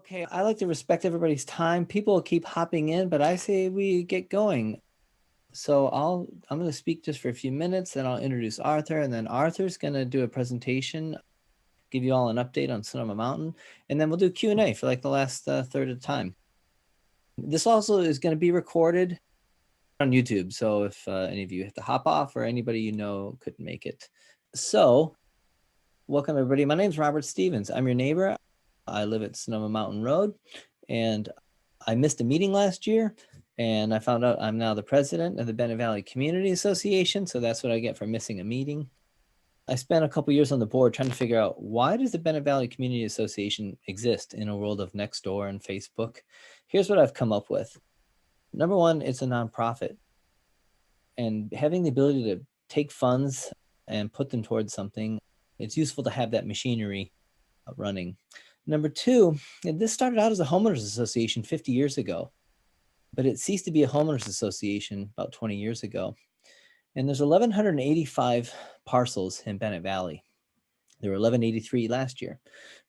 Okay, I like to respect everybody's time. People keep hopping in, but I say we get going. So I'm going to speak just for a few minutes, then I'll introduce Arthur, and then Arthur's going to do a presentation, give you all an update on Sonoma Mountain, and then we'll do Q&A for like the last third of the time. This also is going to be recorded on YouTube, so if any of you have to hop off or anybody you know couldn't make it. So, welcome everybody. My name's Robert Stevens. I'm your neighbor. I live at Sonoma Mountain Road, and I missed a meeting last year, and I found out I'm now the president of the Bennett Valley Community Association, so that's what I get for missing a meeting. I spent a couple years on the board trying to figure out, why does the Bennett Valley Community Association exist in a world of Nextdoor and Facebook? Here's what I've come up with. Number one, it's a nonprofit, and having the ability to take funds and put them towards something, it's useful to have that machinery running. Number two, this started out as a homeowners association 50 years ago, but it ceased to be a homeowners association about 20 years ago. And there's 1,185 parcels in Bennett Valley. There were 1,183 last year,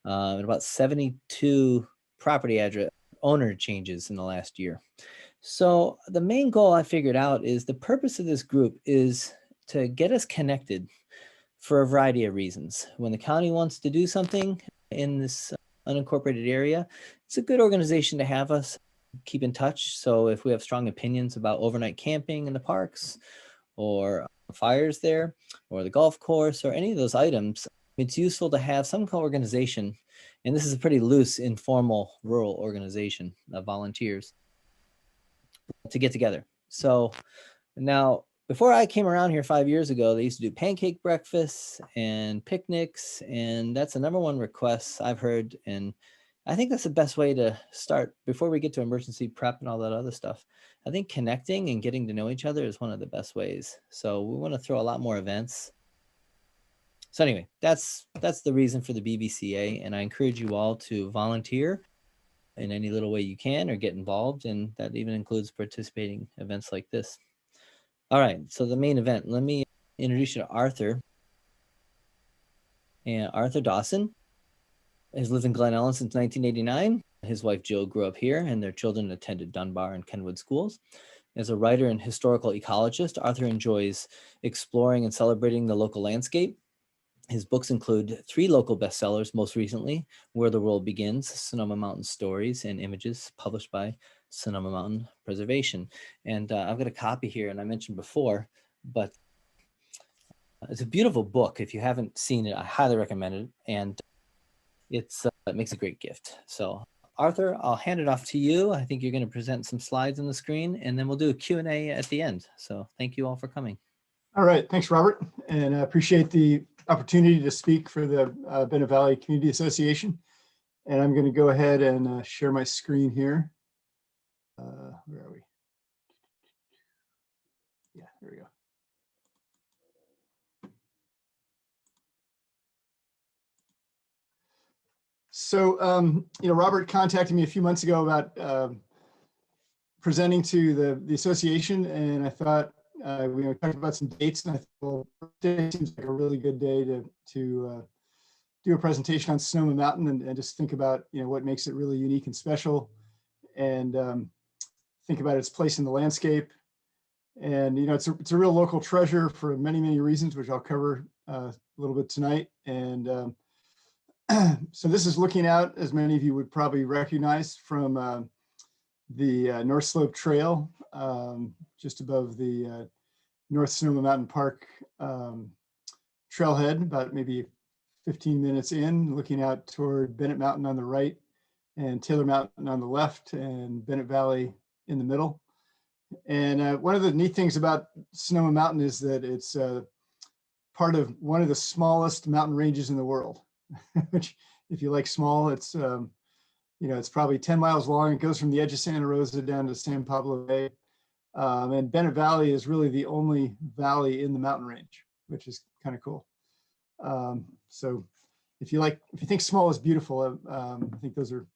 and about 72 property address owner changes in the last year. So the main goal I figured out is the purpose of this group is to get us connected for a variety of reasons. When the county wants to do something in this unincorporated area, it's a good organization to have us keep in touch. So if we have strong opinions about overnight camping in the parks, or fires there, or the golf course, or any of those items, it's useful to have some organization, and this is a pretty loose, informal rural organization of volunteers, to get together. So now, before I came around here 5 years ago, they used to do pancake breakfasts and picnics, and that's the number one request I've heard. And I think that's the best way to start before we get to emergency prep and all that other stuff. I think connecting and getting to know each other is one of the best ways. So we want to throw a lot more events. So anyway, that's the reason for the BVCA, and I encourage you all to volunteer in any little way you can or get involved, and that even includes participating in events like this. All right, so the main event, let me introduce you to Arthur. And Arthur Dawson has lived in Glen Ellen since 1989. His wife Jill grew up here, and their children attended Dunbar and Kenwood Schools. As a writer and historical ecologist, Arthur enjoys exploring and celebrating the local landscape. His books include 3 local bestsellers, most recently, Where the World Begins, Sonoma Mountain Stories and Images, published by Sonoma Mountain Preservation. And I've got a copy here, and I mentioned before, but it's a beautiful book. If you haven't seen it, I highly recommend it. And it makes a great gift. So Arthur, I'll hand it off to you. I think you're going to present some slides on the screen, and then we'll do a Q&A at the end. So thank you all for coming. All right, thanks, Robert. And I appreciate the opportunity to speak for the Bennett Valley Community Association. And I'm going to go ahead and share my screen here. Where are we? Yeah, there we go. So, Robert contacted me a few months ago about presenting to the association, and I thought, we talked about some dates, and I thought, well, today seems like a really good day to do a presentation on Sonoma Mountain and just think about, what makes it really unique and special, and think about its place in the landscape. And, it's a real local treasure for many, many reasons, which I'll cover a little bit tonight. And so this is looking out, as many of you would probably recognize, from the North Slope Trail, just above the North Sonoma Mountain Park trailhead, about maybe 15 minutes in, looking out toward Bennett Mountain on the right and Taylor Mountain on the left, and Bennett Valley in the middle. And one of the neat things about Sonoma Mountain is that it's part of one of the smallest mountain ranges in the world, which, if you like small, it's it's probably 10 miles long. It goes from the edge of Santa Rosa down to San Pablo Bay. And Bennett Valley is really the only valley in the mountain range, which is kind of cool. So if you think small is beautiful, I think those are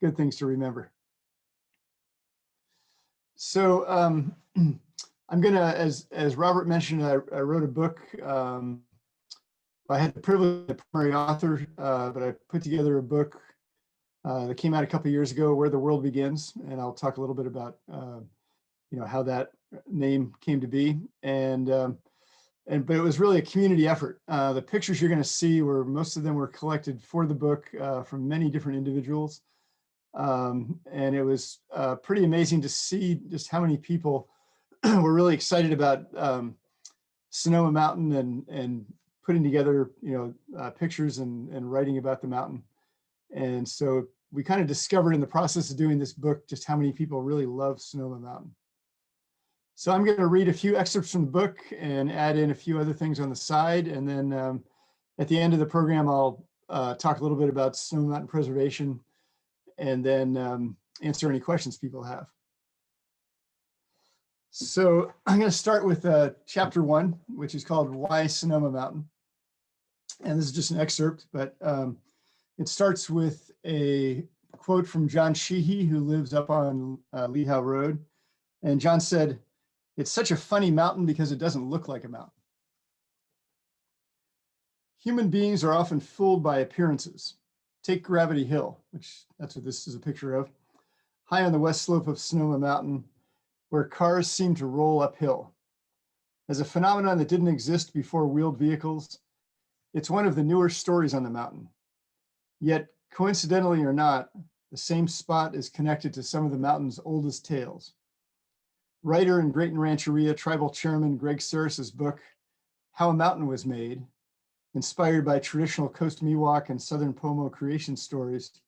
good things to remember. So I'm gonna, as Robert mentioned, I wrote a book. I had the privilege of being the primary author, but I put together a book that came out a couple of years ago, Where the World Begins, and I'll talk a little bit about how that name came to be. But it was really a community effort. The pictures you're going to see most of them were collected for the book from many different individuals. And it was pretty amazing to see just how many people were really excited about Sonoma Mountain and putting together, pictures and writing about the mountain. And so we kind of discovered in the process of doing this book just how many people really love Sonoma Mountain. So I'm going to read a few excerpts from the book and add in a few other things on the side. And then at the end of the program, I'll talk a little bit about Sonoma Mountain Preservation and then answer any questions people have. So I'm going to start with chapter 1, which is called Why Sonoma Mountain. And this is just an excerpt, but it starts with a quote from John Sheehy, who lives up on Lehigh Road. And John said, "It's such a funny mountain because it doesn't look like a mountain." Human beings are often fooled by appearances. Take Gravity Hill, which that's what this is a picture of, high on the west slope of Sonoma Mountain, where cars seem to roll uphill. As a phenomenon that didn't exist before wheeled vehicles, it's one of the newer stories on the mountain. Yet, coincidentally or not, the same spot is connected to some of the mountain's oldest tales. Writer and Great Rancheria tribal chairman Greg Saris's book, How a Mountain Was Made, inspired by traditional Coast Miwok and Southern Pomo creation stories,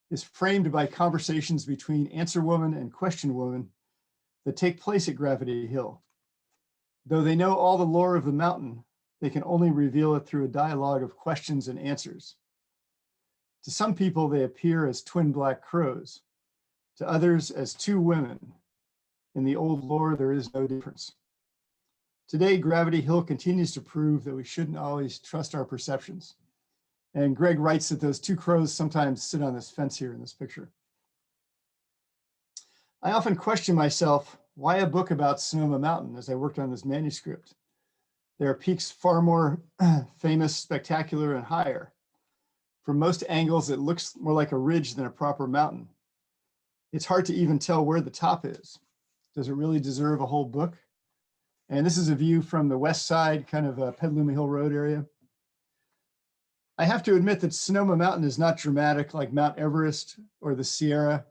is framed by conversations between Answer Woman and Question Woman that take place at Gravity Hill. Though they know all the lore of the mountain, they can only reveal it through a dialogue of questions and answers. To some people, they appear as twin black crows. To others, as two women. In the old lore, there is no difference. Today, Gravity Hill continues to prove that we shouldn't always trust our perceptions. And Greg writes that those two crows sometimes sit on this fence here in this picture. I often question myself, why a book about Sonoma Mountain as I worked on this manuscript? There are peaks far more famous, spectacular, and higher. From most angles, it looks more like a ridge than a proper mountain. It's hard to even tell where the top is. Does it really deserve a whole book? And this is a view from the west side, kind of Petaluma Hill Road area. I have to admit that Sonoma Mountain is not dramatic like Mount Everest or the Sierra,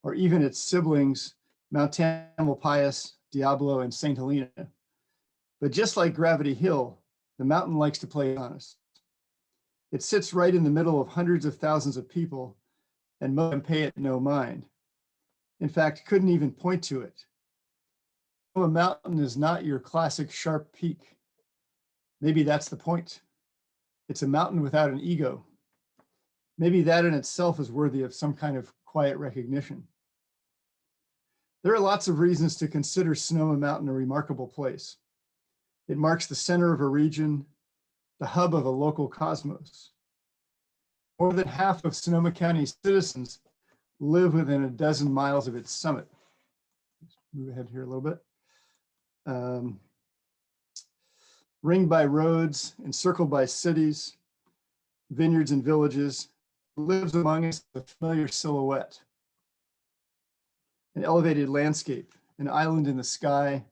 or even its siblings, Mount Tamalpais, Diablo, and St. Helena. But just like Gravity Hill, the mountain likes to play honest. It sits right in the middle of hundreds of thousands of people, and most of them pay it no mind. In fact, couldn't even point to it. A mountain is not your classic sharp peak. Maybe that's the point. It's a mountain without an ego. Maybe that in itself is worthy of some kind of quiet recognition. There are lots of reasons to consider Sonoma Mountain a remarkable place. It marks the center of a region, the hub of a local cosmos. More than half of Sonoma County citizens live within a dozen miles of its summit. Let's move ahead here a little bit. Ringed by roads, encircled by cities, vineyards and villages, lives among us a familiar silhouette. An elevated landscape, an island in the sky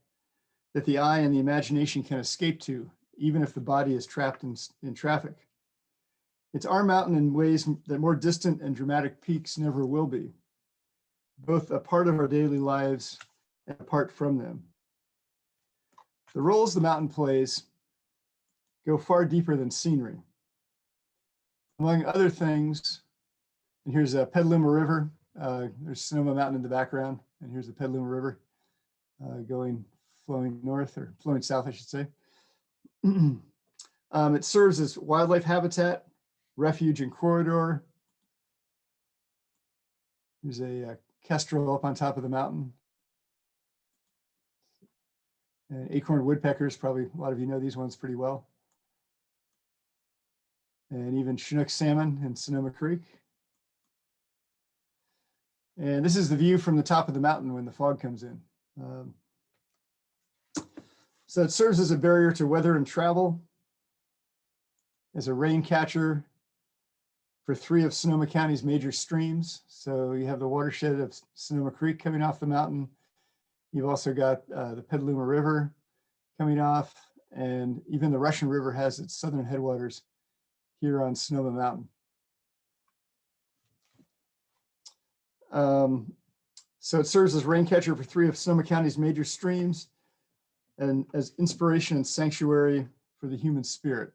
that the eye and the imagination can escape to, even if the body is trapped in traffic. It's our mountain in ways that more distant and dramatic peaks never will be, both a part of our daily lives and apart from them. The roles the mountain plays go far deeper than scenery. Among other things, and here's a Petaluma River. There's Sonoma Mountain in the background, and here's the Petaluma River flowing north, or flowing south, I should say. It serves as wildlife habitat, refuge and corridor. There's a kestrel up on top of the mountain. And acorn woodpeckers, probably a lot of you know these ones pretty well. And even Chinook salmon in Sonoma Creek. And this is the view from the top of the mountain when the fog comes in. So it serves as a barrier to weather and travel, as a rain catcher, for 3 of Sonoma County's major streams. So you have the watershed of Sonoma Creek coming off the mountain. You've also got the Petaluma River coming off, and even the Russian River has its southern headwaters here on Sonoma Mountain. So it serves as rain catcher for 3 of Sonoma County's major streams and as inspiration and sanctuary for the human spirit.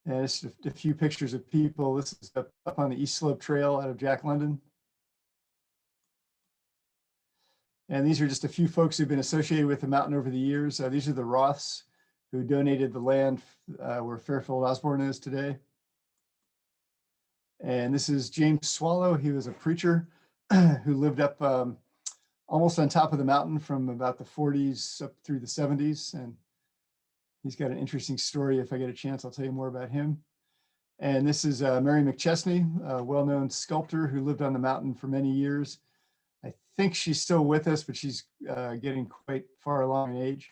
And just a few pictures of people. This is up on the East Slope Trail out of Jack London. And these are just a few folks who've been associated with the mountain over the years. These are the Roths who donated the land where Fairfield Osborne is today. And this is James Swallow. He was a preacher who lived up almost on top of the mountain from about the 40s up through the 70s. And he's got an interesting story. If I get a chance, I'll tell you more about him. And this is Mary McChesney, a well-known sculptor who lived on the mountain for many years. I think she's still with us, but she's getting quite far along in age.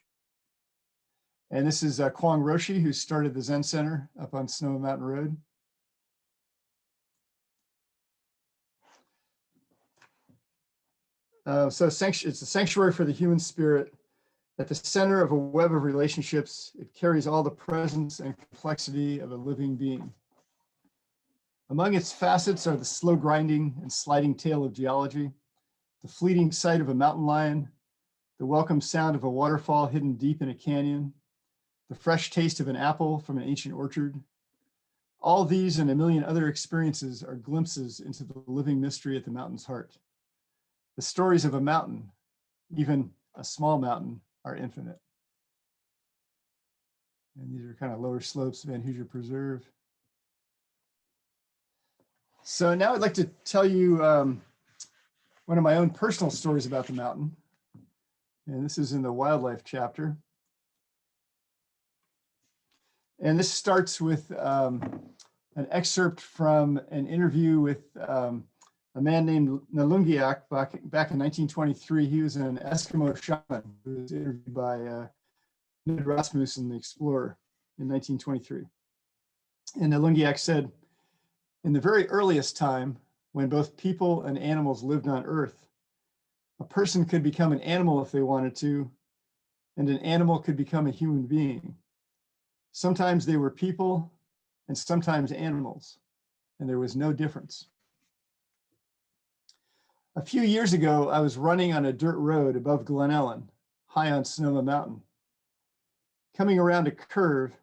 And this is Kwong Roshi, who started the Zen Center up on Sonoma Mountain Road. So it's a sanctuary for the human spirit. At the center of a web of relationships, it carries all the presence and complexity of a living being. Among its facets are the slow grinding and sliding tale of geology, the fleeting sight of a mountain lion, the welcome sound of a waterfall hidden deep in a canyon, the fresh taste of an apple from an ancient orchard. All these and a million other experiences are glimpses into the living mystery at the mountain's heart. The stories of a mountain, even a small mountain, are infinite. And these are kind of lower slopes of Van Hoosier Preserve. So now I'd like to tell you one of my own personal stories about the mountain. And this is in the wildlife chapter. And this starts with an excerpt from an interview with a man named Nalungiak back in 1923. He was an Eskimo shaman who was interviewed by Ned Rasmussen, the explorer, in 1923. And Nalungiak said, "In the very earliest time, when both people and animals lived on Earth, a person could become an animal if they wanted to, and an animal could become a human being. Sometimes they were people, and sometimes animals, and there was no difference. A few years ago, I was running on a dirt road above Glen Ellen, high on Sonoma Mountain. Coming around a curve,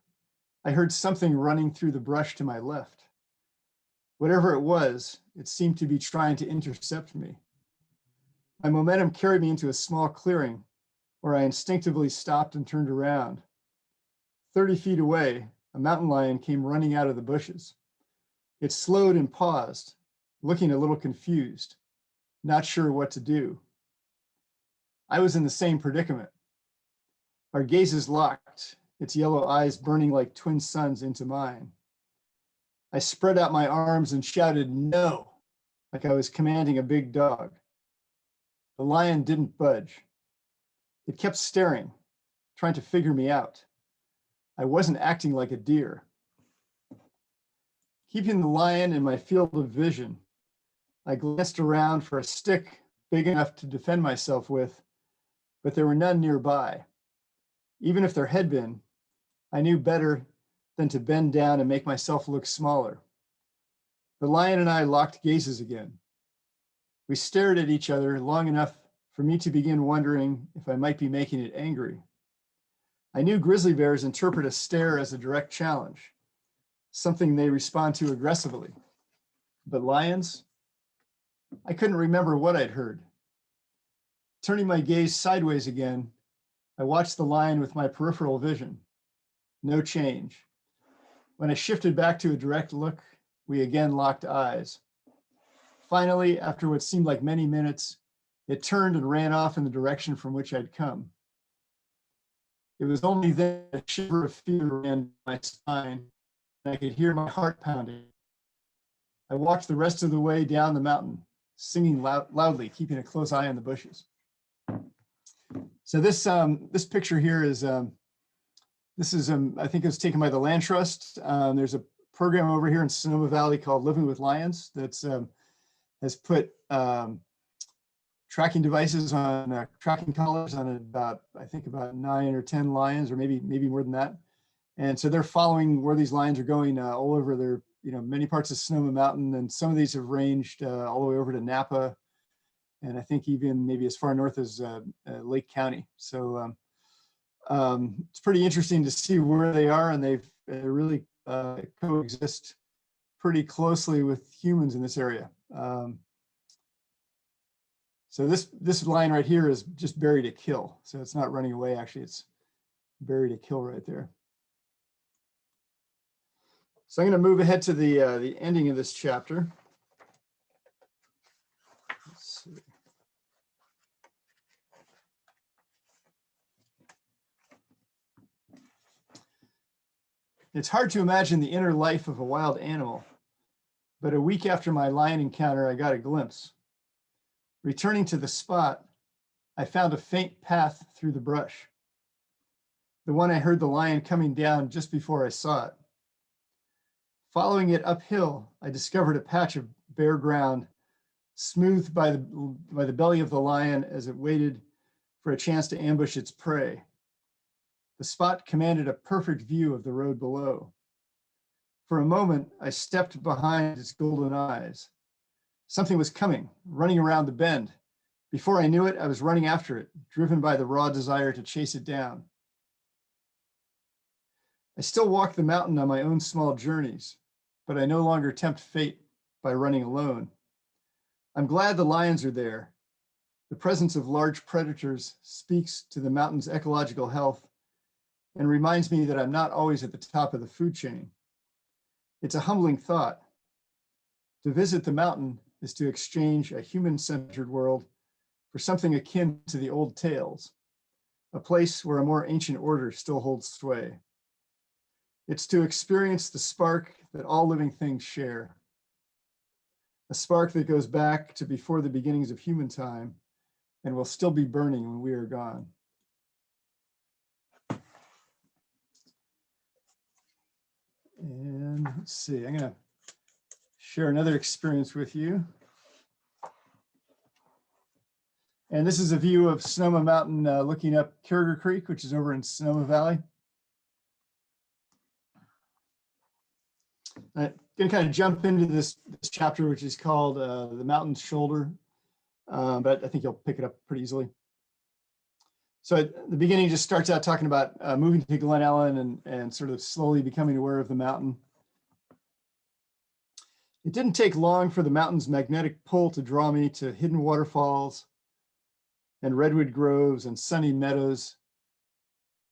I heard something running through the brush to my left. Whatever it was, it seemed to be trying to intercept me. My momentum carried me into a small clearing where I instinctively stopped and turned around. 30 feet away, a mountain lion came running out of the bushes. It slowed and paused, looking a little confused, not sure what to do. I was in the same predicament. Our gazes locked, its yellow eyes burning like twin suns into mine. I spread out my arms and shouted, "No," like I was commanding a big dog. The lion didn't budge. It kept staring, trying to figure me out. I wasn't acting like a deer. Keeping the lion in my field of vision, I glanced around for a stick big enough to defend myself with, but there were none nearby. Even if there had been, I knew better than to bend down and make myself look smaller. The lion and I locked gazes again. We stared at each other long enough for me to begin wondering if I might be making it angry. I knew grizzly bears interpret a stare as a direct challenge, something they respond to aggressively. But lions? I couldn't remember what I'd heard. Turning my gaze sideways again, I watched the lion with my peripheral vision. No change. When I shifted back to a direct look, we again locked eyes. Finally, after what seemed like many minutes, it turned and ran off in the direction from which I'd come. It was only then a shiver of fear ran down my spine, and I could hear my heart pounding. I walked the rest of the way down the mountain, singing loudly, keeping a close eye on the bushes. So this picture here is This is, I think it was taken by the Land Trust. There's a program over here in Sonoma Valley called Living with Lions that's has put tracking devices on tracking collars on about, I think about 9 or 10 lions, or maybe more than that. And so they're following where these lions are going all over their, many parts of Sonoma Mountain. And some of these have ranged all the way over to Napa. And I think even maybe as far north as Lake County. So it's pretty interesting to see where they are, and they really coexist pretty closely with humans in this area. So this line right here is just bury to kill. So it's not running away, actually, it's bury to kill right there. So I'm going to move ahead to the ending of this chapter. Let's see. It's hard to imagine the inner life of a wild animal, but a week after my lion encounter, I got a glimpse. Returning to the spot, I found a faint path through the brush, the one I heard the lion coming down just before I saw it. Following it uphill, I discovered a patch of bare ground, smoothed by the belly of the lion as it waited for a chance to ambush its prey. The spot commanded a perfect view of the road below. For a moment, I stepped behind its golden eyes. Something was coming, running around the bend. Before I knew it, I was running after it, driven by the raw desire to chase it down. I still walk the mountain on my own small journeys, but I no longer tempt fate by running alone. I'm glad the lions are there. The presence of large predators speaks to the mountain's ecological health and reminds me that I'm not always at the top of the food chain. It's a humbling thought. To visit the mountain is to exchange a human-centered world for something akin to the old tales, a place where a more ancient order still holds sway. It's to experience the spark that all living things share, a spark that goes back to before the beginnings of human time and will still be burning when we are gone. And let's see, I'm going to share another experience with you. And this is a view of Sonoma Mountain looking up Carriger Creek, which is over in Sonoma Valley. I'm going to kind of jump into this chapter, which is called The Mountain's Shoulder, but I think you'll pick it up pretty easily. So at the beginning, just starts out talking about moving to Glen Ellen and sort of slowly becoming aware of the mountain. It didn't take long for the mountain's magnetic pull to draw me to hidden waterfalls and redwood groves and sunny meadows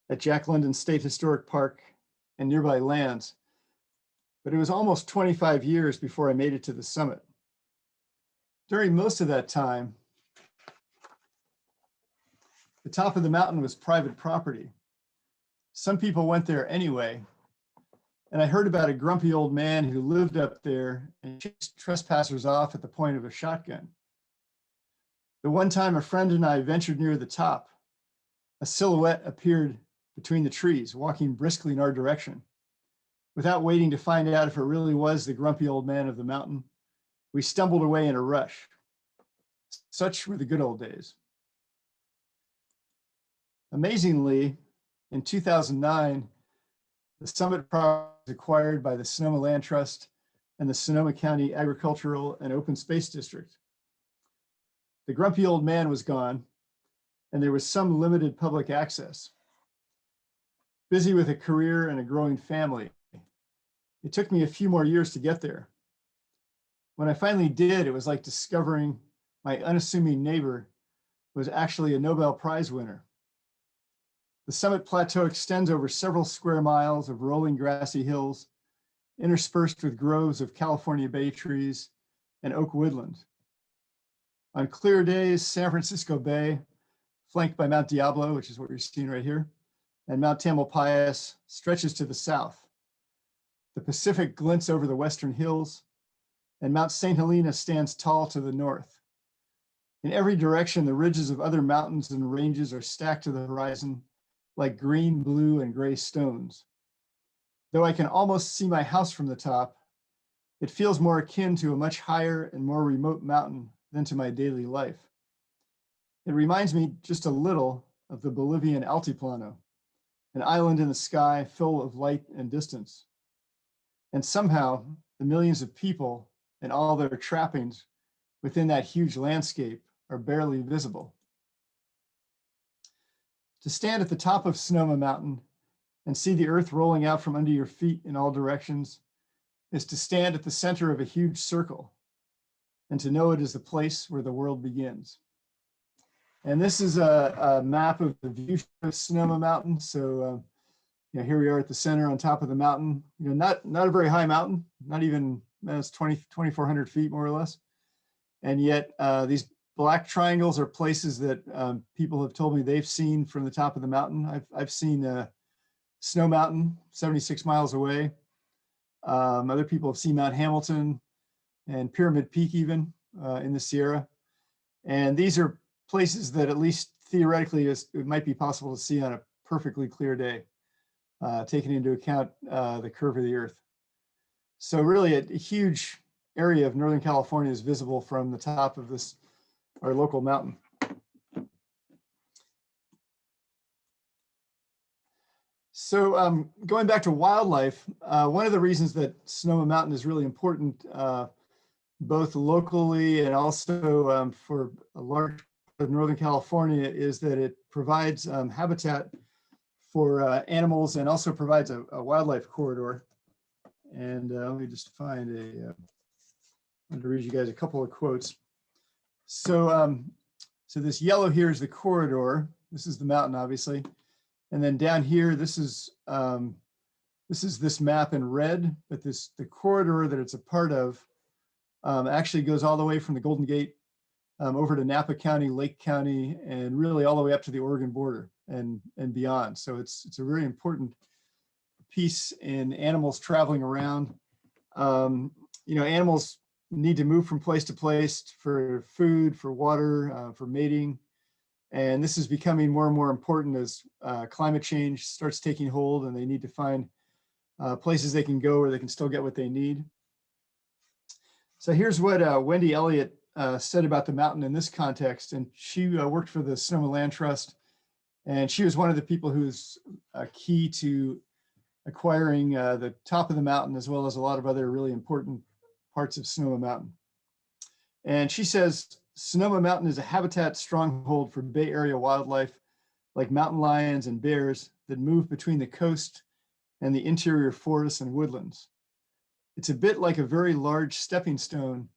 at Jack London State Historic Park and nearby lands. But it was almost 25 years before I made it to the summit. During most of that time, the top of the mountain was private property. Some people went there anyway, and I heard about a grumpy old man who lived up there and chased trespassers off at the point of a shotgun. The one time a friend and I ventured near the top, a silhouette appeared between the trees, walking briskly in our direction. Without waiting to find out if it really was the grumpy old man of the mountain, we stumbled away in a rush. Such were the good old days. Amazingly, in 2009, the summit property was acquired by the Sonoma Land Trust and the Sonoma County Agricultural and Open Space District. The grumpy old man was gone, and there was some limited public access. Busy with a career and a growing family, it took me a few more years to get there. When I finally did, it was like discovering my unassuming neighbor was actually a Nobel Prize winner. The summit plateau extends over several square miles of rolling grassy hills, interspersed with groves of California bay trees and oak woodland. On clear days, San Francisco Bay, flanked by Mount Diablo, which is what you're seeing right here, and Mount Tamalpais stretches to the south. The Pacific glints over the western hills, and Mount St. Helena stands tall to the north. In every direction, the ridges of other mountains and ranges are stacked to the horizon, like green, blue, and gray stones. Though I can almost see my house from the top, it feels more akin to a much higher and more remote mountain than to my daily life. It reminds me just a little of the Bolivian Altiplano, an island in the sky full of light and distance. And somehow, the millions of people and all their trappings within that huge landscape are barely visible. To stand at the top of Sonoma Mountain and see the earth rolling out from under your feet in all directions is to stand at the center of a huge circle and to know it is the place where the world begins. And this is a map of the view of Sonoma Mountain. So here we are at the center on top of the mountain, not a very high mountain, not even, it's 2,400 feet more or less. And yet these black triangles are places that people have told me they've seen from the top of the mountain. I've seen Snow Mountain, 76 miles away. Other people have seen Mount Hamilton and Pyramid Peak even in the Sierra. And these are places that at least theoretically it might be possible to see on a perfectly clear day, taking into account the curve of the earth. So really a huge area of Northern California is visible from the top of this, our local mountain. So going back to wildlife, one of the reasons that Sonoma Mountain is really important, both locally and also for a large part of Northern California, is that it provides habitat for animals and also provides a wildlife corridor. And let me just find I'm going to read you guys a couple of quotes. So, so this yellow here is the corridor. This is the mountain, obviously. And then down here, this is this map in red, but the corridor that it's a part of actually goes all the way from the Golden Gate over to Napa County, Lake County, and really all the way up to the Oregon border and beyond. So it's a very important piece in animals traveling around. Animals need to move from place to place for food, for water, for mating. And this is becoming more and more important as climate change starts taking hold, and they need to find places they can go where they can still get what they need. So here's what Wendy Elliott said about the mountain in this context. And she worked for the Sonoma Land Trust, and she was one of the people who's key to acquiring the top of the mountain, as well as a lot of other really important parts of Sonoma Mountain. And she says, Sonoma Mountain is a habitat stronghold for Bay Area wildlife like mountain lions and bears that move between the coast and the interior forests and woodlands. It's a bit like a very large stepping stone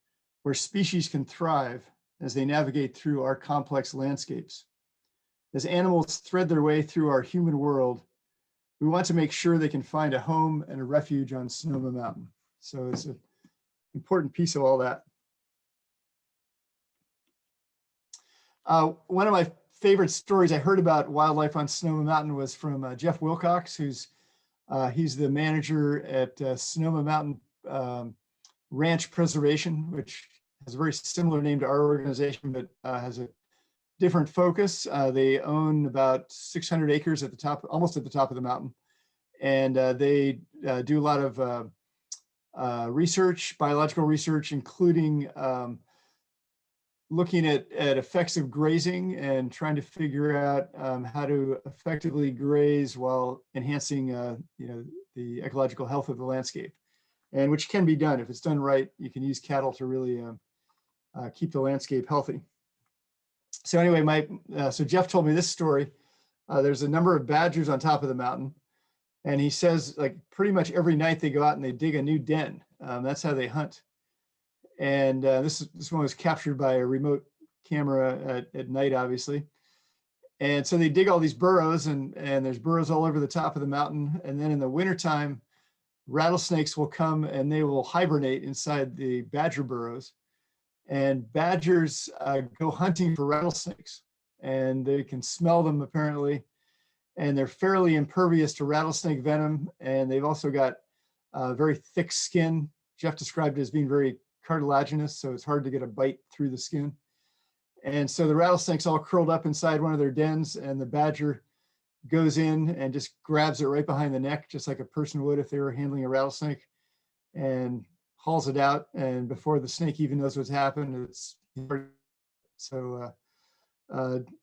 where species can thrive as they navigate through our complex landscapes. As animals thread their way through our human world, we want to make sure they can find a home and a refuge on Sonoma Mountain. So it's an important piece of all that. One of my favorite stories I heard about wildlife on Sonoma Mountain was from Jeff Wilcox, he's the manager at Sonoma Mountain Ranch Preservation, which has a very similar name to our organization, but has a different focus. They own about 600 acres at the top, almost at the top of the mountain. And they do a lot of research, biological research, including looking at effects of grazing and trying to figure out how to effectively graze while enhancing the ecological health of the landscape, and which can be done. If it's done right, you can use cattle to really keep the landscape healthy. So anyway, so Jeff told me this story. There's a number of badgers on top of the mountain, and he says like pretty much every night they go out and they dig a new den. That's how they hunt. And this one was captured by a remote camera at night, obviously. And so they dig all these burrows, and there's burrows all over the top of the mountain. And then in the wintertime, rattlesnakes will come and they will hibernate inside the badger burrows. And badgers go hunting for rattlesnakes, and they can smell them apparently. And they're fairly impervious to rattlesnake venom. And they've also got very thick skin. Jeff described it as being very cartilaginous, so it's hard to get a bite through the skin. And so the rattlesnake's all curled up inside one of their dens, and the badger goes in and just grabs it right behind the neck, just like a person would if they were handling a rattlesnake, and hauls it out. And before the snake even knows what's happened, it's so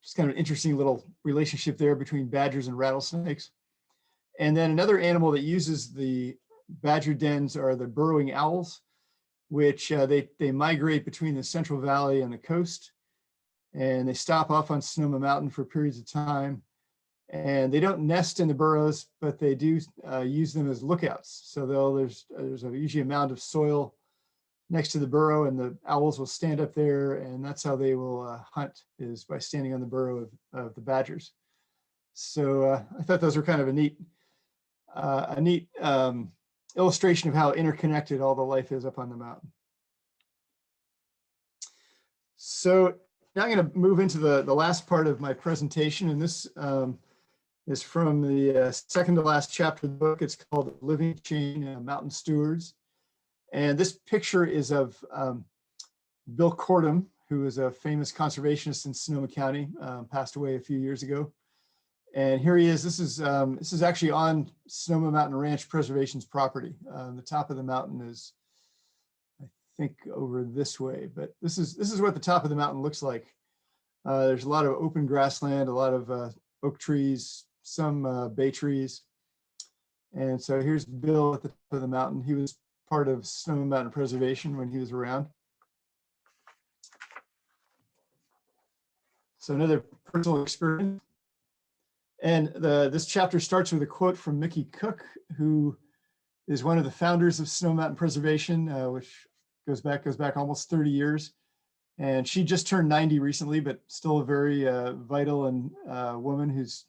just kind of an interesting little relationship there between badgers and rattlesnakes. And then another animal that uses the badger dens are the burrowing owls, which they migrate between the Central Valley and the coast, and they stop off on Sonoma Mountain for periods of time. And they don't nest in the burrows, but they do use them as lookouts. So there's usually a mound of soil next to the burrow, and the owls will stand up there, and that's how they will hunt, is by standing on the burrow of the badgers. So I thought those were kind of a neat illustration of how interconnected all the life is up on the mountain. So now I'm going to move into the last part of my presentation, and this is from the second to last chapter of the book. It's called Living Chain, Mountain Stewards. And this picture is of Bill Cordham, who is a famous conservationist in Sonoma County, passed away a few years ago. And here he is. This is actually on Sonoma Mountain Ranch Preservation's property. The top of the mountain is, I think, over this way, but this is what the top of the mountain looks like. There's a lot of open grassland, a lot of oak trees, some bay trees. And so here's Bill at the top of the mountain. He was part of Sonoma Mountain Preservation when he was around. So another personal experience. And this chapter starts with a quote from Mickey Cook, who is one of the founders of Sonoma Mountain Preservation, which goes back almost 30 years. And she just turned 90 recently, but still a very vital and woman who's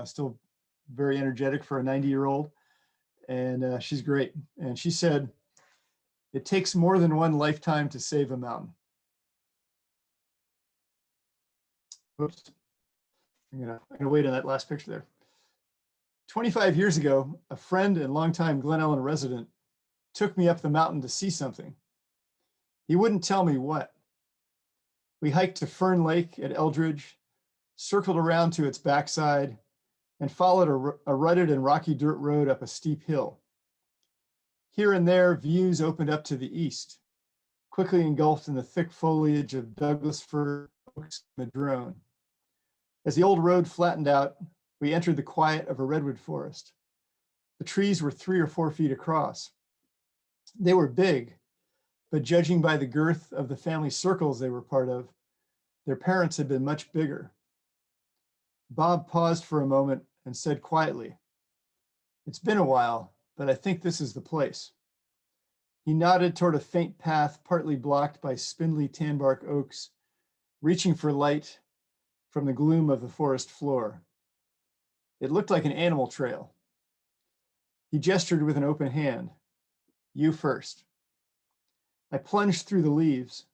still very energetic for a 90-year-old. And she's great. And she said, "It takes more than one lifetime to save a mountain." Oops. I'm gonna wait on that last picture there. 25 years ago, a friend and longtime Glen Ellen resident took me up the mountain to see something. He wouldn't tell me what. We hiked to Fern Lake at Eldridge, circled around to its backside, and followed a rutted and rocky dirt road up a steep hill. Here and there, views opened up to the east, quickly engulfed in the thick foliage of Douglas fir, oaks, and madrone. As the old road flattened out, we entered the quiet of a redwood forest. The trees were 3 or 4 feet across. They were big, but judging by the girth of the family circles they were part of, their parents had been much bigger. Bob paused for a moment and said quietly, "It's been a while, but I think this is the place." He nodded toward a faint path partly blocked by spindly tanbark oaks, reaching for light from the gloom of the forest floor. It looked like an animal trail. He gestured with an open hand. "You first." I plunged through the leaves,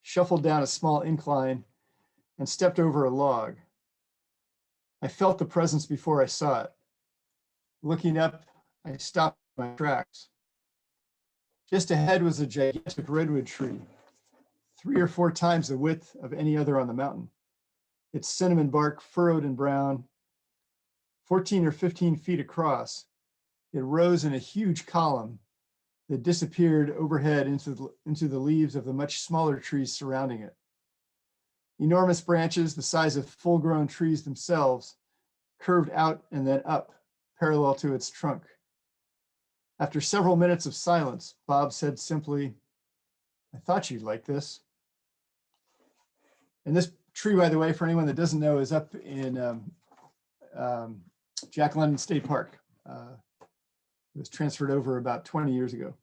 shuffled down a small incline, and stepped over a log. I felt the presence before I saw it. Looking up, I stopped my tracks. Just ahead was a gigantic redwood tree, 3 or 4 times the width of any other on the mountain. Its cinnamon bark furrowed and brown, 14 or 15 feet across. It rose in a huge column that disappeared overhead into the leaves of the much smaller trees surrounding it. Enormous branches, the size of full-grown trees themselves, curved out and then up, parallel to its trunk. After several minutes of silence, Bob said simply, "I thought you'd like this." And this tree, by the way, for anyone that doesn't know, is up in Jack London State Park. It was transferred over about 20 years ago.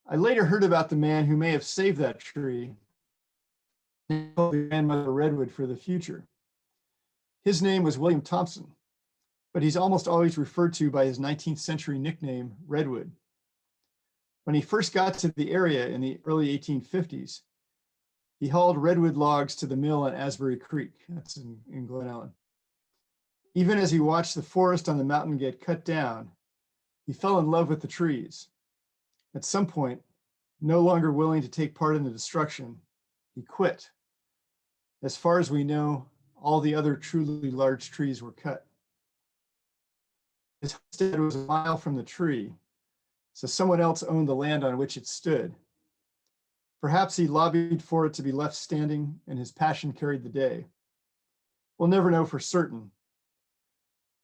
I later heard about the man who may have saved that tree, the grandmother redwood for the future. His name was William Thompson, but he's almost always referred to by his 19th century nickname, Redwood. When he first got to the area in the early 1850s, he hauled redwood logs to the mill on Asbury Creek, that's in Glen Ellen. Even as he watched the forest on the mountain get cut down, he fell in love with the trees. At some point, no longer willing to take part in the destruction, he quit. As far as we know, all the other truly large trees were cut. His homestead was a mile from the tree, so someone else owned the land on which it stood. Perhaps he lobbied for it to be left standing, and his passion carried the day. We'll never know for certain.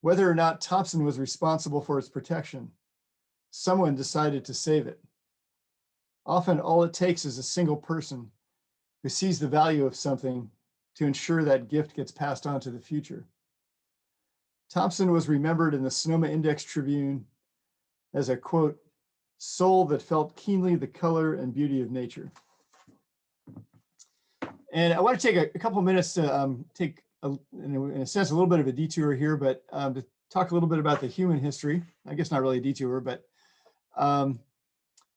Whether or not Thompson was responsible for its protection, someone decided to save it. Often all it takes is a single person who sees the value of something to ensure that gift gets passed on to the future. Thompson was remembered in the Sonoma Index Tribune as a, quote, soul that felt keenly the color and beauty of nature. And I want to take a couple of minutes to take, in a sense, a little bit of a detour here, but to talk a little bit about the human history. I guess not really a detour, but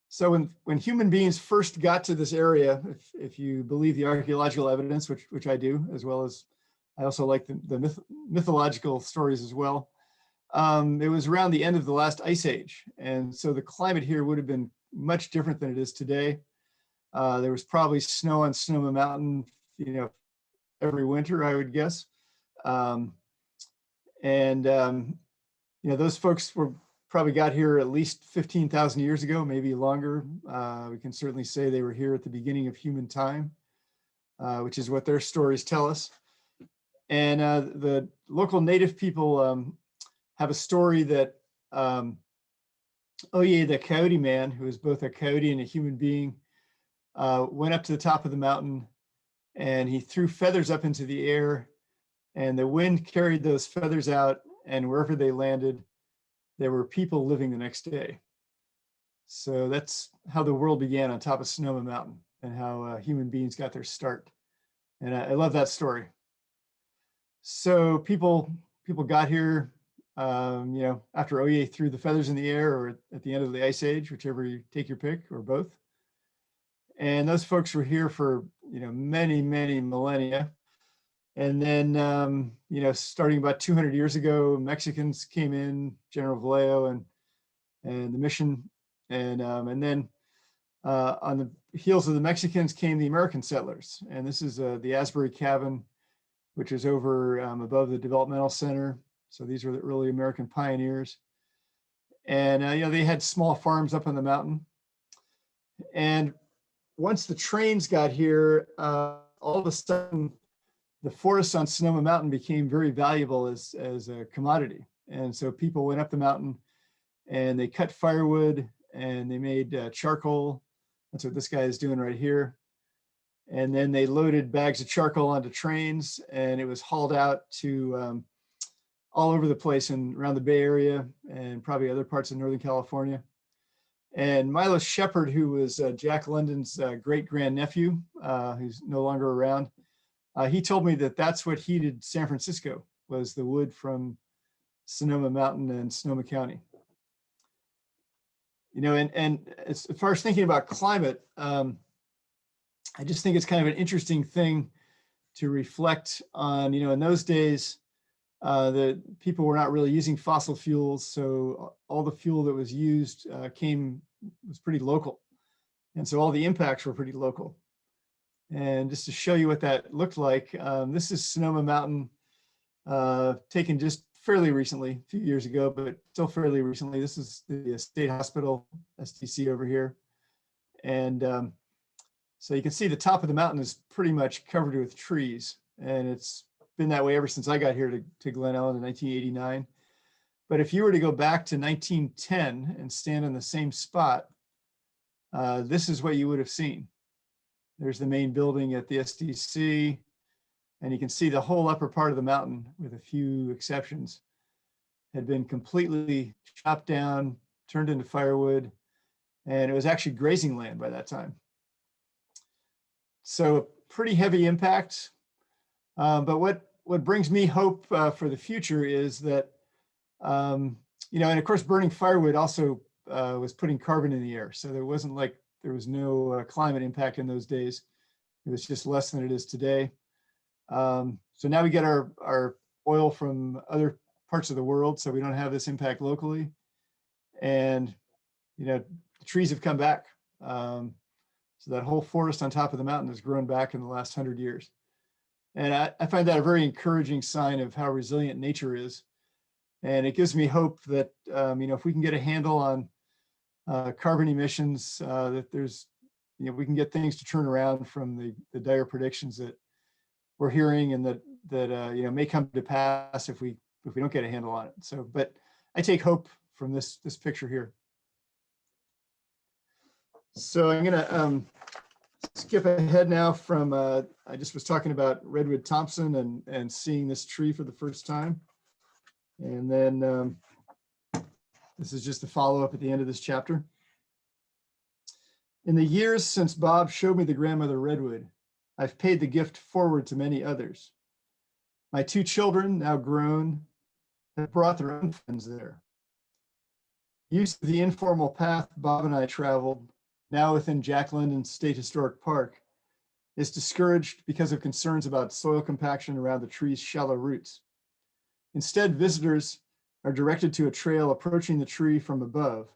so when human beings first got to this area, if you believe the archaeological evidence, which I do, as well as I also like the mythological stories as well, it was around the end of the last ice age. And so the climate here would have been much different than it is today. There was probably snow on Sonoma Mountain, every winter, I would guess. Those folks probably got here at least 15,000 years ago, maybe longer. We can certainly say they were here at the beginning of human time, which is what their stories tell us. And the local native people have a story that the Coyote Man, who is both a coyote and a human being, went up to the top of the mountain and he threw feathers up into the air, and the wind carried those feathers out, and wherever they landed, there were people living the next day. So that's how the world began on top of Sonoma Mountain, and how human beings got their start. And I love that story. So people got here, after Oye threw the feathers in the air, or at the end of the ice age, whichever you take your pick, or both. And those folks were here for many, many millennia. And then starting about 200 years ago, Mexicans came in, General Vallejo and the mission, and then on the heels of the Mexicans came the American settlers. And this is the Asbury Cabin, which is over above the developmental center. So these were the early American pioneers. And they had small farms up on the mountain. And once the trains got here, all of a sudden, the forests on Sonoma Mountain became very valuable as a commodity. And so people went up the mountain and they cut firewood and they made charcoal. That's what this guy is doing right here. And then they loaded bags of charcoal onto trains, and it was hauled out to all over the place and around the Bay Area and probably other parts of Northern California. And Milo Shepard, who was Jack London's great grandnephew, who's no longer around, he told me that that's what heated San Francisco, was the wood from Sonoma Mountain and Sonoma County. And as far as thinking about climate, I just think it's kind of an interesting thing to reflect on. In those days, the people were not really using fossil fuels, so all the fuel that was used was pretty local, and so all the impacts were pretty local. And just to show you what that looked like, this is Sonoma Mountain, taken just fairly recently, a few years ago, but still fairly recently. This is the State Hospital, STC over here. And so you can see the top of the mountain is pretty much covered with trees. And it's been that way ever since I got here to Glen Ellen in 1989. But if you were to go back to 1910 and stand on the same spot, this is what you would have seen. There's the main building at the SDC, and you can see the whole upper part of the mountain, with a few exceptions, had been completely chopped down, turned into firewood, and it was actually grazing land by that time. So pretty heavy impact. But what brings me hope for the future is that, and of course, burning firewood also was putting carbon in the air. So there wasn't like there was no climate impact in those days. It was just less than it is today. So now we get our oil from other parts of the world, so we don't have this impact locally. And, the trees have come back. So that whole forest on top of the mountain has grown back in the last 100 years. And I find that a very encouraging sign of how resilient nature is. And it gives me hope that, if we can get a handle on carbon emissions, that there's, we can get things to turn around from the dire predictions that we're hearing and that may come to pass if we don't get a handle on it. So, but I take hope from this picture here. So I'm gonna skip ahead now from, I just was talking about Redwood Thompson and seeing this tree for the first time. And then this is just the follow-up at the end of this chapter. In the years since Bob showed me the grandmother redwood, I've paid the gift forward to many others. My 2 children, now grown, have brought their own friends there. Use of the informal path Bob and I traveled, now within Jack London State Historic Park, is discouraged because of concerns about soil compaction around the tree's shallow roots. Instead, visitors are directed to a trail approaching the tree from above,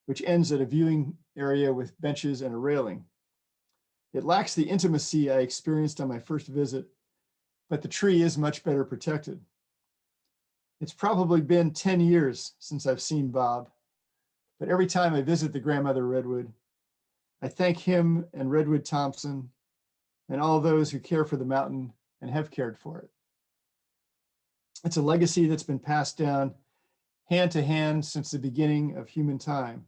which ends at a viewing area with benches and a railing. It lacks the intimacy I experienced on my first visit, but the tree is much better protected. It's probably been 10 years since I've seen Bob, but every time I visit the grandmother redwood, I thank him and Redwood Thompson and all those who care for the mountain and have cared for it. It's a legacy that's been passed down hand to hand since the beginning of human time.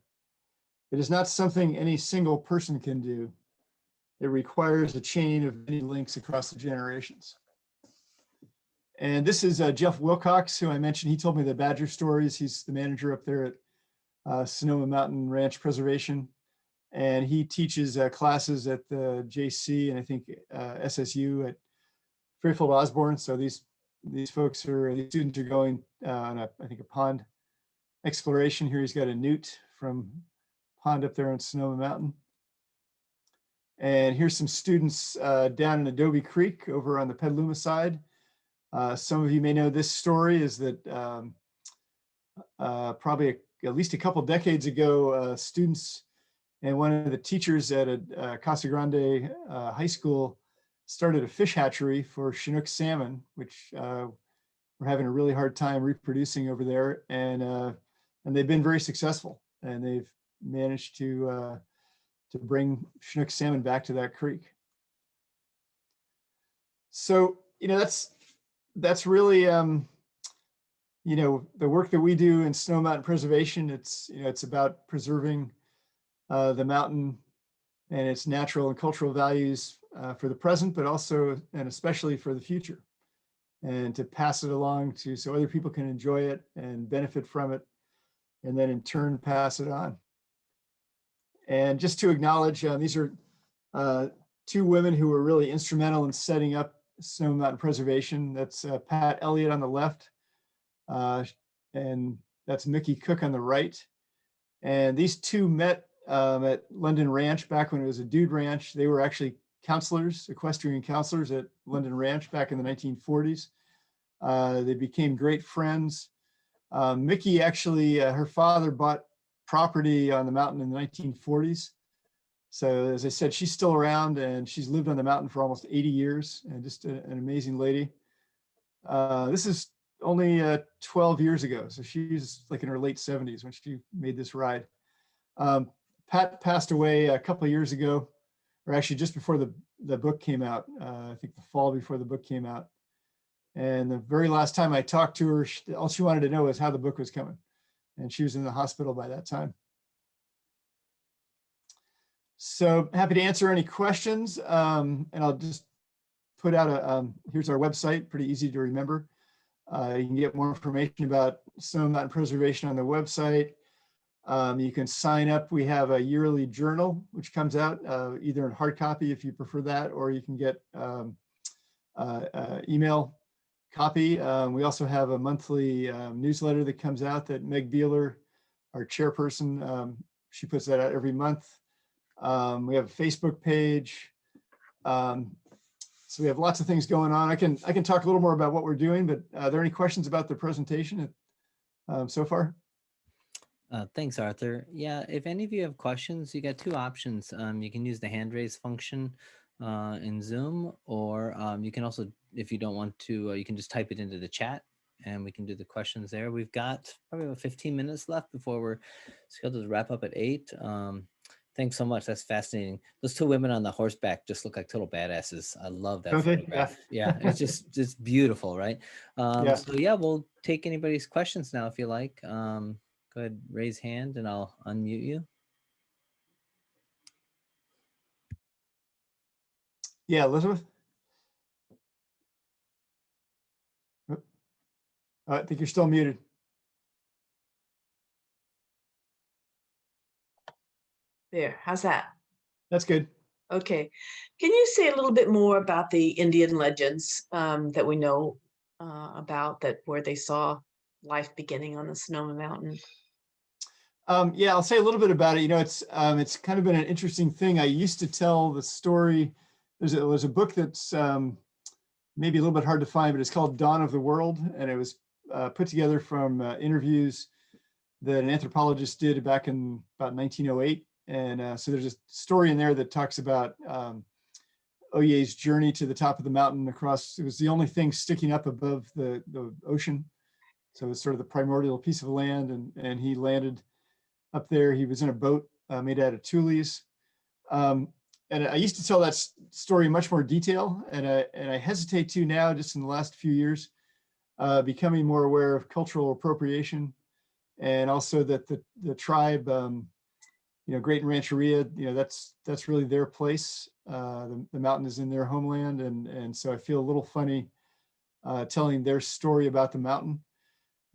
It is not something any single person can do. It requires a chain of many links across the generations. And this is Jeff Wilcox, who I mentioned. He told me the Badger stories. He's the manager up there at Sonoma Mountain Ranch Preservation. And he teaches classes at the JC and I think SSU at Fairfield Osborne. So these students are going on I think a pond exploration. Here he's got a newt from pond up there on Sonoma Mountain. And here's some students down in Adobe Creek over on the Petaluma side. Some of you may know this story is that probably at least a couple decades ago, students and one of the teachers at a Casa Grande high school started a fish hatchery for Chinook salmon, which we're having a really hard time reproducing over there. And they've been very successful, and they've managed to bring Chinook salmon back to that creek. So, that's really, the work that we do in Sonoma Mountain Preservation. It's about preserving the mountain and its natural and cultural values for the present, but also and especially for the future, and to pass it along so other people can enjoy it and benefit from it, and then in turn pass it on. And just to acknowledge, these are 2 women who were really instrumental in setting up Sonoma Mountain Preservation. That's Pat Elliott on the left, and that's Mickey Cook on the right. And these 2 met at London Ranch back when it was a dude ranch. They were actually counselors, equestrian counselors at London Ranch back in the 1940s. They became great friends. Mickey actually, her father bought property on the mountain in the 1940s. So as I said, she's still around, and she's lived on the mountain for almost 80 years, and just an amazing lady. This is only 12 years ago. So she's like in her late 70s when she made this ride. Pat passed away a couple of years ago, or actually just before the book came out. I think the fall before the book came out. And the very last time I talked to her, all she wanted to know was how the book was coming. And she was in the hospital by that time. So happy to answer any questions. And I'll just put out here's our website, pretty easy to remember. You can get more information about Sonoma Mountain Preservation on the website. You can sign up. We have a yearly journal, which comes out either in hard copy if you prefer that, or you can get email copy. We also have a monthly newsletter that comes out that Meg Beeler, our chairperson, she puts that out every month. We have a Facebook page. So we have lots of things going on. I can talk a little more about what we're doing, but are there any questions about the presentation so far? Thanks, Arthur. Yeah, if any of you have questions, you got 2 options. You can use the hand raise function in Zoom, or you can also if you don't want to, you can just type it into the chat and we can do the questions there. We've got probably about 15 minutes left before we're scheduled to wrap up at 8. Thanks so much. That's fascinating. Those two women on the horseback just look like total badasses. I love that Okay. Yeah. photograph. Yeah, it's beautiful, right? Yeah. So yeah, we'll take anybody's questions now if you like. Go ahead, raise hand, and I'll unmute you. Yeah, Elizabeth. Oh, I think you're still muted. There, how's that? That's good. Okay. Can you say a little bit more about the Indian legends that we know about, that where they saw life beginning on the Sonoma Mountain? Yeah, I'll say a little bit about it. It's kind of been an interesting thing. I used to tell the story. There's a book that's maybe a little bit hard to find, but it's called Dawn of the World, and it was put together from interviews that an anthropologist did back in about 1908. And so there's a story in there that talks about Oyer's journey to the top of the mountain across. It was the only thing sticking up above the ocean. So it's sort of the primordial piece of land, and he landed up there. He was in a boat made out of tules. And I used to tell that story in much more detail, and I hesitate to now, just in the last few years, becoming more aware of cultural appropriation, and also that the tribe, Great and Rancheria, that's really their place. The mountain is in their homeland, and so I feel a little funny telling their story about the mountain.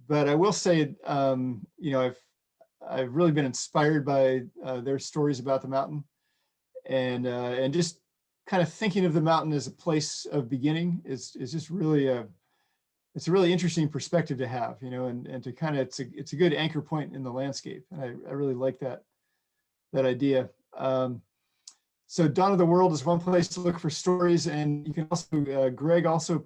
But I will say, I've really been inspired by their stories about the mountain, and just kind of thinking of the mountain as a place of beginning is just really it's a really interesting perspective to have, and to kind of, it's a good anchor point in the landscape, and I really like that idea. So Dawn of the World is one place to look for stories, and you can also, Greg also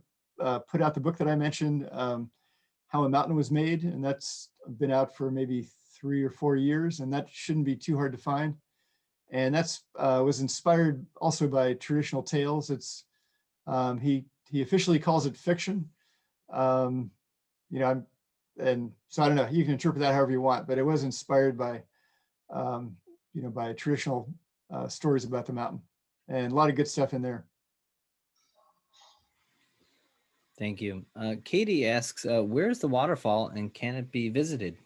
put out the book that I mentioned, How a Mountain Was Made, and that's been out for maybe 3 or 4 years, and that shouldn't be too hard to find. And that's was inspired also by traditional tales. It's he officially calls it fiction. And so I don't know, you can interpret that however you want, but it was inspired by by traditional stories about the mountain, and a lot of good stuff in there. Thank you. Katie asks, where's the waterfall and can it be visited?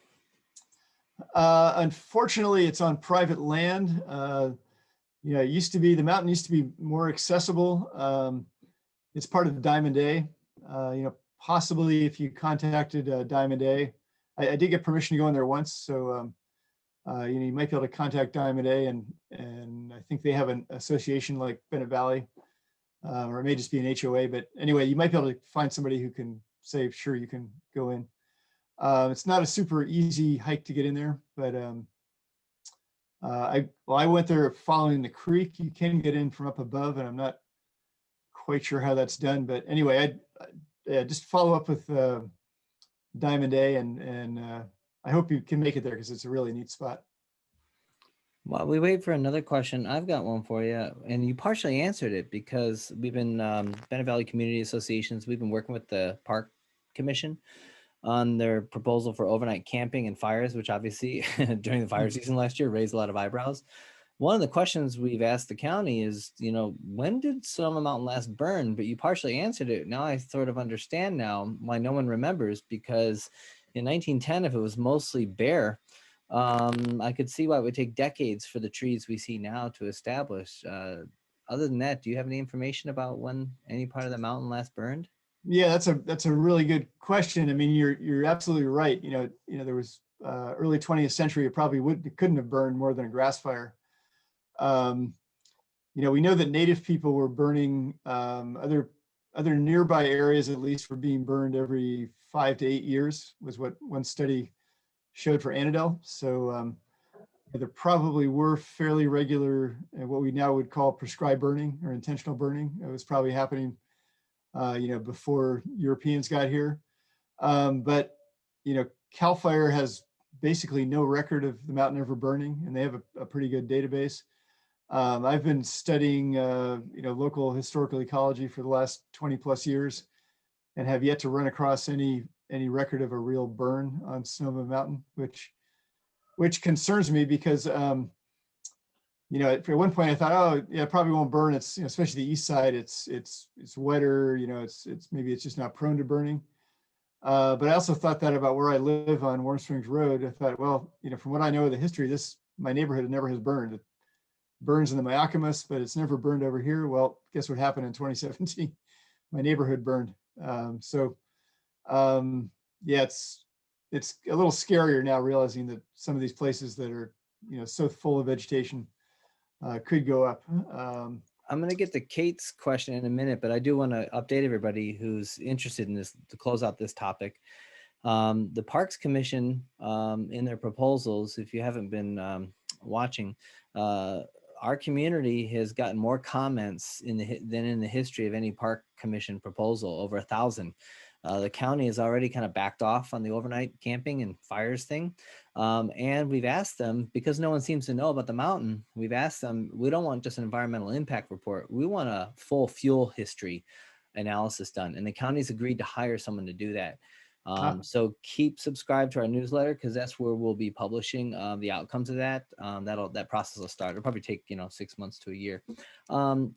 Unfortunately, it's on private land. It used to be, the mountain used to be more accessible. It's part of the Diamond A. Possibly if you contacted Diamond A, I did get permission to go in there once, so you might be able to contact Diamond A, and I think they have an association like Bennett Valley, or it may just be an HOA. But anyway, you might be able to find somebody who can say, sure, you can go in. It's not a super easy hike to get in there, but I went there following the creek. You can get in from up above, and I'm not quite sure how that's done. But anyway, I just follow up with Diamond A, and I hope you can make it there, because it's a really neat spot. While we wait for another question, I've got one for you, and you partially answered it, because we've been Bennett Valley Community Associations. We've been working with the Park Commission on their proposal for overnight camping and fires, which obviously during the fire season last year raised a lot of eyebrows. One of the questions we've asked the county is, when did Sonoma Mountain last burn? But you partially answered it. Now I sort of understand now why no one remembers, because in 1910, if it was mostly bare, I could see why it would take decades for the trees we see now to establish. Other than that, do you have any information about when any part of the mountain last burned? Yeah, that's a really good question. I mean, you're absolutely right. There was early 20th century, it couldn't have burned more than a grass fire. We know that native people were burning, other nearby areas at least were being burned every 5 to 8 years, was what one study showed for Annandale. So there probably were fairly regular, what we now would call prescribed burning or intentional burning. It was probably happening before Europeans got here. But CAL FIRE has basically no record of the mountain ever burning, and they have a pretty good database. I've been studying, local historical ecology for the last 20 plus years, and have yet to run across any record of a real burn on Sonoma Mountain, which concerns me because, at one point I thought, oh yeah, it probably won't burn. It's, especially the east side, it's wetter, maybe it's just not prone to burning. But I also thought that about where I live on Warm Springs Road. I thought, well, from what I know of the history, my neighborhood never has burned. It burns in the Miacamas, but it's never burned over here. Well, guess what happened in 2017? My neighborhood burned. Yeah, it's a little scarier now, realizing that some of these places that are, so full of vegetation could go up. I'm going to get to Kate's question in a minute, but I do want to update everybody who's interested in this to close out this topic. The Parks Commission, in their proposals, if you haven't been watching, our community has gotten more comments than in the history of any Park Commission proposal, over 1,000. The county has already kind of backed off on the overnight camping and fires thing. And we've asked them, because no one seems to know about the mountain, we've asked them, we don't want just an environmental impact report. We want a full fuel history analysis done. And the county's agreed to hire someone to do that. So keep subscribed to our newsletter, because that's where we'll be publishing the outcomes of that. That process will start. It'll probably take 6 months to a year.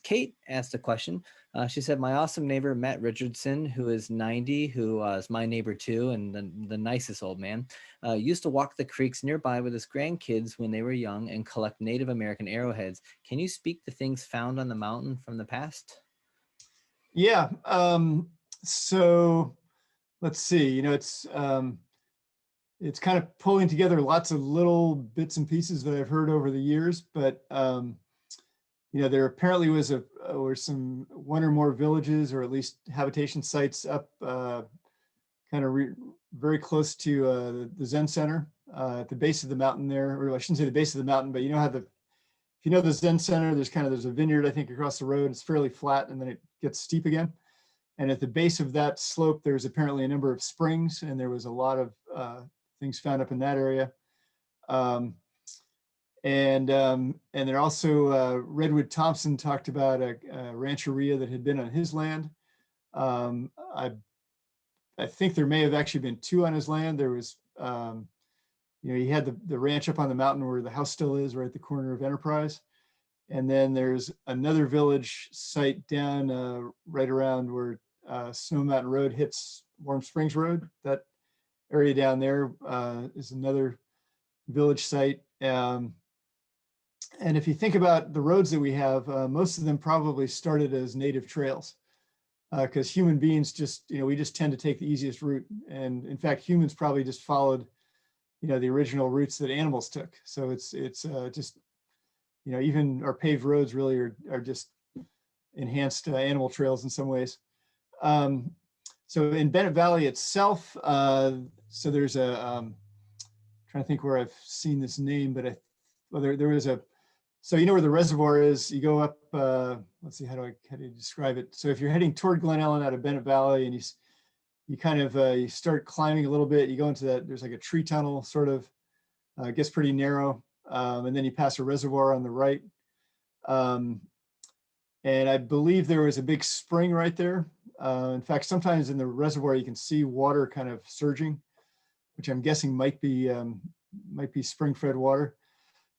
Kate asked a question. She said, my awesome neighbor Matt Richardson, who is 90, who is my neighbor too, and the nicest old man, used to walk the creeks nearby with his grandkids when they were young and collect Native American arrowheads. Can you speak to things found on the mountain from the past? Yeah. So let's see, it's kind of pulling together lots of little bits and pieces that I've heard over the years, but there apparently were some one or more villages, or at least habitation sites up very close to the Zen Center at the base of the mountain there, or I shouldn't say the base of the mountain, but if you know the Zen Center, there's a vineyard, I think, across the road. It's fairly flat, and then it gets steep again. And at the base of that slope, there's apparently a number of springs, and there was a lot of things found up in that area. And then also Redwood Thompson talked about a rancheria that had been on his land. I think there may have actually been two on his land. There was, he had the ranch up on the mountain where the house still is, right at the corner of Enterprise. And then there's another village site down right around where Sonoma Mountain Road hits Warm Springs Road. That area down there is another village site. And if you think about the roads that we have, most of them probably started as native trails, because human beings we just tend to take the easiest route. And in fact, humans probably just followed, the original routes that animals took. So it's just, even our paved roads really are just enhanced animal trails in some ways. So in Bennett Valley itself, so there's trying to think where I've seen this name, but there was so where the reservoir is, you go up, let's see, how do you describe it? So if you're heading toward Glen Ellen out of Bennett Valley, and you kind of, you start climbing a little bit, you go into there's like a tree tunnel, sort of, it gets pretty narrow. And then you pass a reservoir on the right. And I believe there was a big spring right there. In fact, sometimes in the reservoir, you can see water kind of surging, which I'm guessing might be spring-fed water.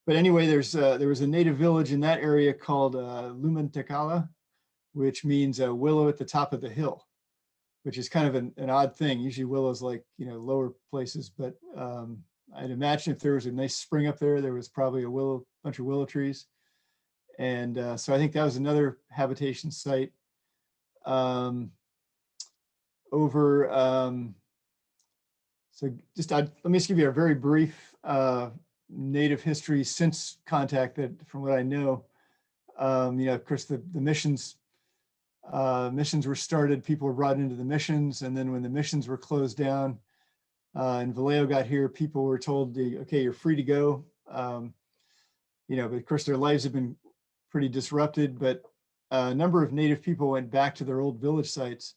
But anyway, there was a native village in that area called Lumentekala, which means a willow at the top of the hill, which is kind of an odd thing. Usually willows like, lower places, but I'd imagine if there was a nice spring up there, there was probably a bunch of willow trees. And so I think that was another habitation site. So let me just give you a very brief native history since contact, that from what I know, of course, the missions were started, people were brought into the missions. And then when the missions were closed down, and Vallejo got here, people were told, okay, you're free to go. But of course their lives have been pretty disrupted, but a number of native people went back to their old village sites.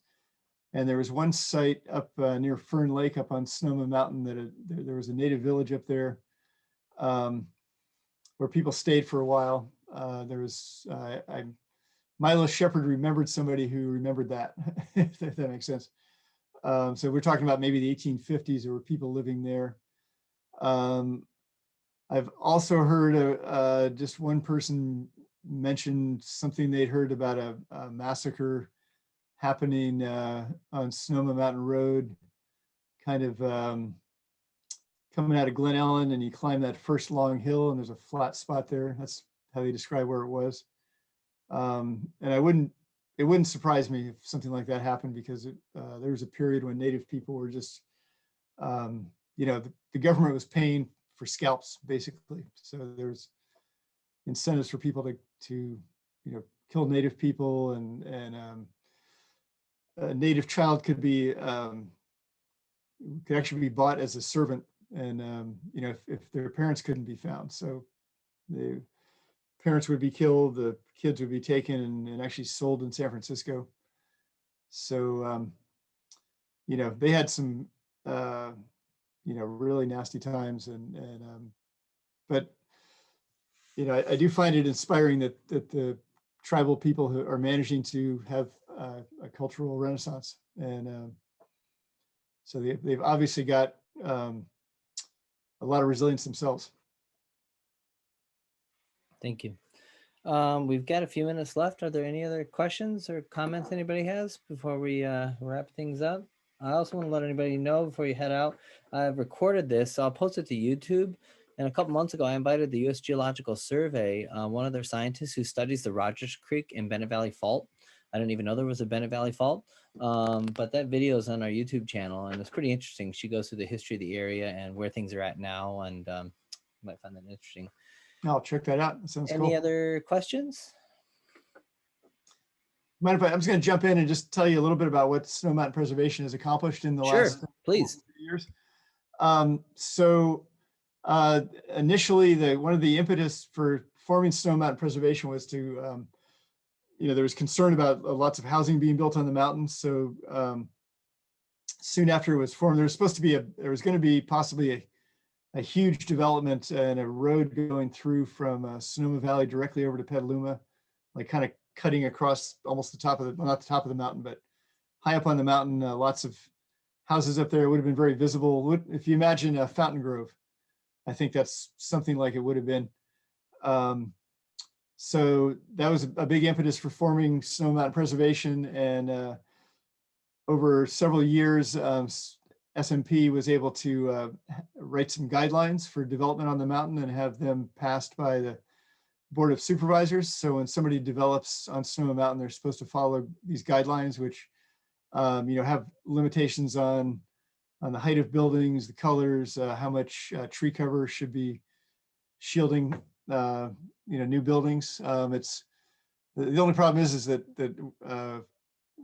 And there was one site up near Fern Lake up on Sonoma Mountain that there was a native village up there where people stayed for a while. There was, Milo Shepherd remembered somebody who remembered that, if that makes sense. So we're talking about maybe the 1850s. There were people living there. I've also heard just one person mention something they'd heard about a massacre happening on Sonoma Mountain Road, kind of coming out of Glen Ellen, and you climb that first long hill and there's a flat spot there. That's how they describe where it was. And it wouldn't surprise me if something like that happened, because there was a period when Native people were just, the government was paying for scalps, basically. So there's incentives for people to kill Native people, and a Native child could actually be bought as a servant, and if their parents couldn't be found. So the parents would be killed, the kids would be taken and actually sold in San Francisco. So they had some really nasty times, but I do find it inspiring that the tribal people who are managing to have a cultural renaissance, and so they've obviously got a lot of resilience themselves. Thank you. We've got a few minutes left. Are there any other questions or comments anybody has before we wrap things up? I also want to let anybody know before you head out, I've recorded this, so I'll post it to YouTube. And a couple months ago, I invited the U.S. Geological Survey, one of their scientists who studies the Rogers Creek and Bennett Valley Fault. I didn't even know there was a Bennett Valley Fault, but that video is on our YouTube channel, and it's pretty interesting. She goes through the history of the area and where things are at now, and you might find that interesting. I'll check that out. That sounds cool. Any other questions? Mind if I'm just going to jump in and just tell you a little bit about what Sonoma Mountain Preservation has accomplished in the last please. years. Initially, one of the impetus for forming Sonoma Mountain Preservation was to, there was concern about lots of housing being built on the mountain. So soon after it was formed, there was going to be possibly a huge development and a road going through from Sonoma Valley directly over to Petaluma, like kind of cutting across almost the top of not the top of the mountain, but high up on the mountain. Lots of houses up there. It would have been very visible. If you imagine a Fountain Grove, I think that's something like it would have been. So that was a big impetus for forming Sonoma Mountain Preservation, and over several years, SMP was able to write some guidelines for development on the mountain and have them passed by the Board of Supervisors. So when somebody develops on Sonoma Mountain, they're supposed to follow these guidelines, which have limitations on the height of buildings, the colors, how much tree cover should be shielding new buildings. It's the only problem is that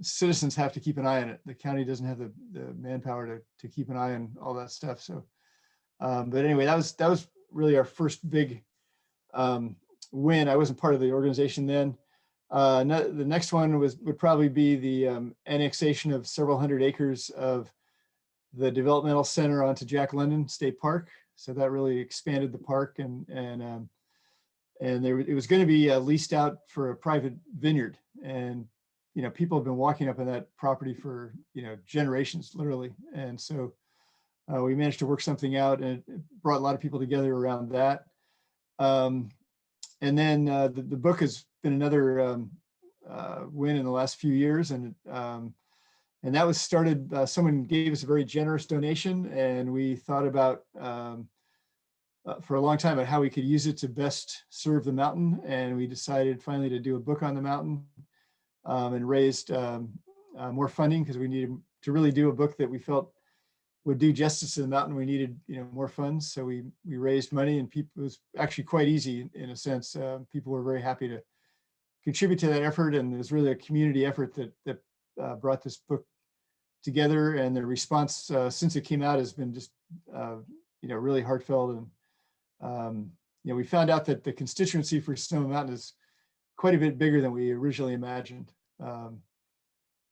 citizens have to keep an eye on it. The county doesn't have the manpower to keep an eye on all that stuff. So, but anyway, that was really our first big win. I wasn't part of the organization then. The next one would probably be the annexation of several hundred acres of the developmental center onto Jack London State Park. So that really expanded the park, and it was going to be leased out for a private vineyard. And people have been walking up on that property for generations, literally. And so we managed to work something out, and it brought a lot of people together around that. And then the book has been another win in the last few years, and that was started. Someone gave us a very generous donation, and we thought about for a long time about how we could use it to best serve the mountain. And we decided finally to do a book on the mountain, and raised more funding, because we needed to really do a book that we felt would do justice to the mountain. We needed more funds, so we raised money, and it was actually quite easy in a sense. People were very happy to contribute to that effort, and it was really a community effort that brought this book together. And the response since it came out has been just really heartfelt. And we found out that the constituency for Sonoma Mountain is quite a bit bigger than we originally imagined.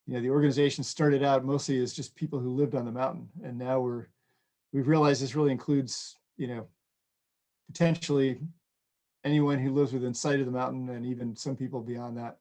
The organization started out mostly as just people who lived on the mountain, and now we've realized this really includes potentially anyone who lives within sight of the mountain and even some people beyond that.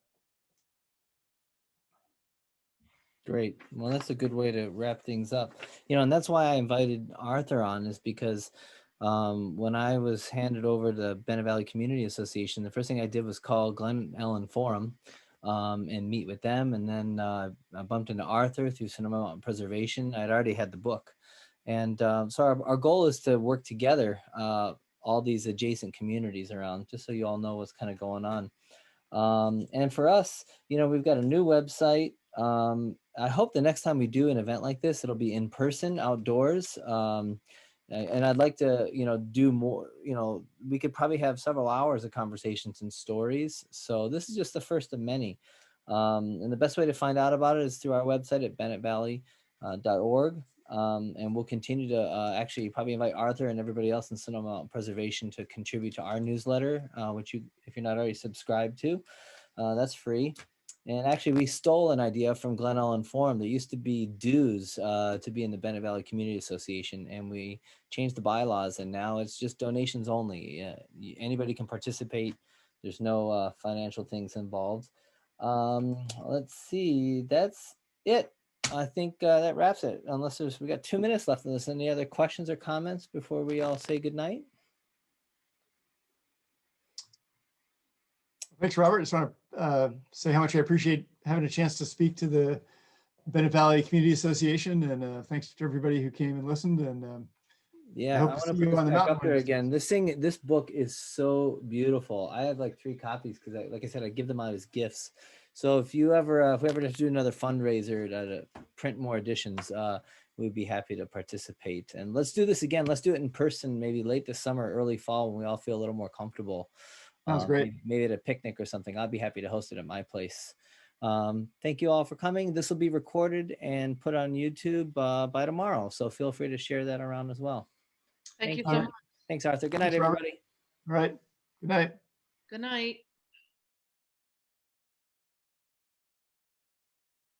Great. Well, that's a good way to wrap things up. And that's why I invited Arthur on, is because when I was handed over to the Bennett Valley Community Association, the first thing I did was call Glen Ellen Forum and meet with them. And then I bumped into Arthur through Sonoma Mountain Preservation. I'd already had the book. And so our goal is to work together, all these adjacent communities around, just so you all know what's kind of going on. And for us, we've got a new website. I hope the next time we do an event like this, it'll be in person, outdoors. And I'd like to, do more, we could probably have several hours of conversations and stories. So this is just the first of many. And the best way to find out about it is through our website at BennettValley.org. And we'll continue to actually probably invite Arthur and everybody else in Sonoma Mountain Preservation to contribute to our newsletter, which if you're not already subscribed to, that's free. And actually, we stole an idea from Glen Ellen Forum. There used to be dues to be in the Bennett Valley Community Association, and we changed the bylaws, and now it's just donations only. Anybody can participate. There's no financial things involved. Let's see. That's it. I think that wraps it. Unless we got 2 minutes left of this. Any other questions or comments before we all say goodnight? Thanks, Robert. I just want to say how much I appreciate having a chance to speak to the Bennett Valley Community Association, and thanks to everybody who came and listened. And yeah, I I hope want to to see put you this on the back mountain up there one day. again. This book is so beautiful. I have like 3 copies because, like I said, I give them out as gifts. So if you ever, if we ever to do another fundraiser to print more editions, we'd be happy to participate. And let's do this again. Let's do it in person, maybe late this summer, early fall, when we all feel a little more comfortable. Sounds great. Maybe at a picnic or something. I'd be happy to host it at my place. Thank you all for coming. This will be recorded and put on YouTube by tomorrow. So feel free to share that around as well. Thank you Thank so you. much. Thanks, Arthur. Good night, Thanks, Robert. everybody. All right. Good night. Good night.